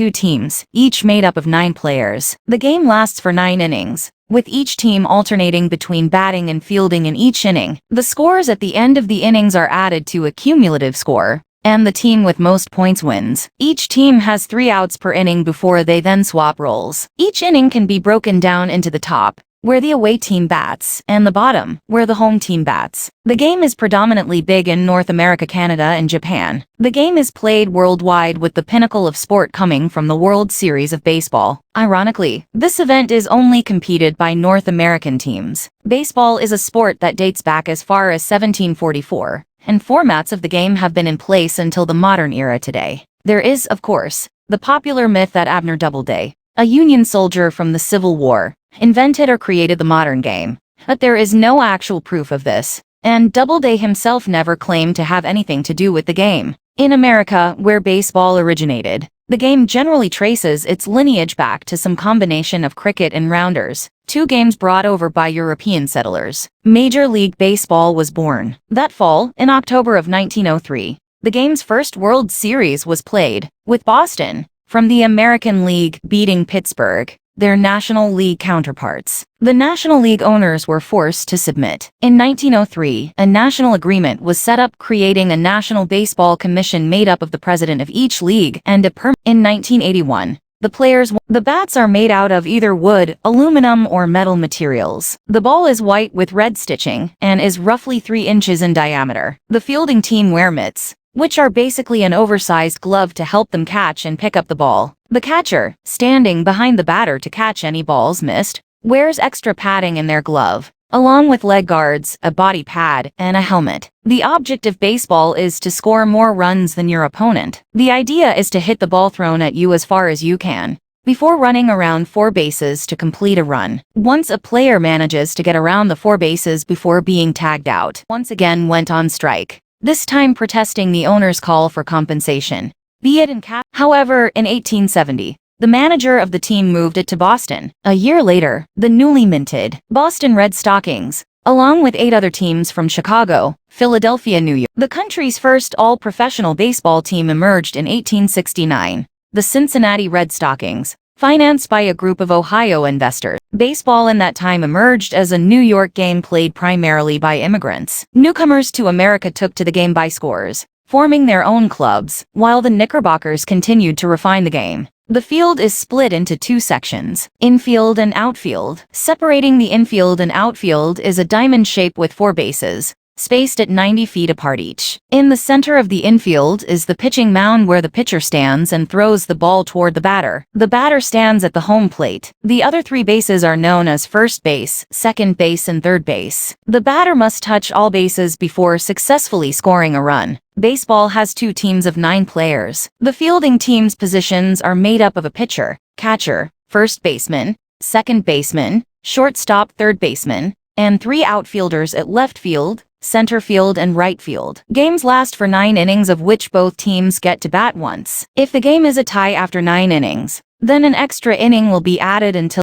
two teams, each made up of 9 players. The game lasts for 9 innings, with each team alternating between batting and fielding in each inning. The scores at the end of the innings are added to a cumulative score, and the team with most points wins. Each team has 3 outs per inning before they then swap roles. Each inning can be broken down into the top, where the away team bats, and the bottom, where the home team bats. The game is predominantly big in North America, Canada, and Japan. The game is played worldwide, with the pinnacle of sport coming from the World Series of Baseball. Ironically, this event is only competed by North American teams. Baseball is a sport that dates back as far as 1744, and formats of the game have been in place until the modern era today. There is, of course, the popular myth that Abner Doubleday, a Union soldier from the Civil War, invented or created the modern game, but there is no actual proof of this, and Doubleday himself never claimed to have anything to do with the game. In America, where baseball originated, the game generally traces its lineage back to some combination of cricket and rounders, 2 games brought over by European settlers. Major League Baseball was born that fall, in October of 1903. The game's first World Series was played, with Boston, from the American League, beating Pittsburgh, their National League counterparts. The National League owners were forced to submit. In 1903, a national agreement was set up, creating a National Baseball Commission made up of the president of each league and a permanent. In 1981, the bats are made out of either wood, aluminum, or metal materials. The ball is white with red stitching and is roughly 3 inches in diameter. The fielding team wear mitts, which are basically an oversized glove to help them catch and pick up the ball. The catcher, standing behind the batter to catch any balls missed, wears extra padding in their glove, along with leg guards, a body pad, and a helmet. The object of baseball is to score more runs than your opponent. The idea is to hit the ball thrown at you as far as you can, before running around 4 bases to complete a run. Once a player manages to get around the 4 bases before being tagged out, once again went on strike, this time protesting the owner's call for compensation, be it in cash. However, in 1870, the manager of the team moved it to Boston. A year later, the newly minted Boston Red Stockings, along with 8 other teams from Chicago, Philadelphia, New York. The country's first all-professional baseball team emerged in 1869, the Cincinnati Red Stockings, financed by a group of Ohio investors. Baseball in that time emerged as a New York game played primarily by immigrants. Newcomers to America took to the game by scores, forming their own clubs, while the Knickerbockers continued to refine the game. The field is split into 2 sections, infield and outfield. Separating the infield and outfield is a diamond shape with 4 bases, spaced at 90 feet apart each. In the center of the infield is the pitching mound, where the pitcher stands and throws the ball toward the batter. The batter stands at the home plate. The other 3 bases are known as first base, second base, and third base. The batter must touch all bases before successfully scoring a run. Baseball has 2 teams of 9 players. The fielding team's positions are made up of a pitcher, catcher, first baseman, second baseman, shortstop, third baseman, and 3 outfielders at left field, center field, and right field. Games last for 9 innings, of which both teams get to bat once. If the game is a tie after 9 innings, then an extra inning will be added until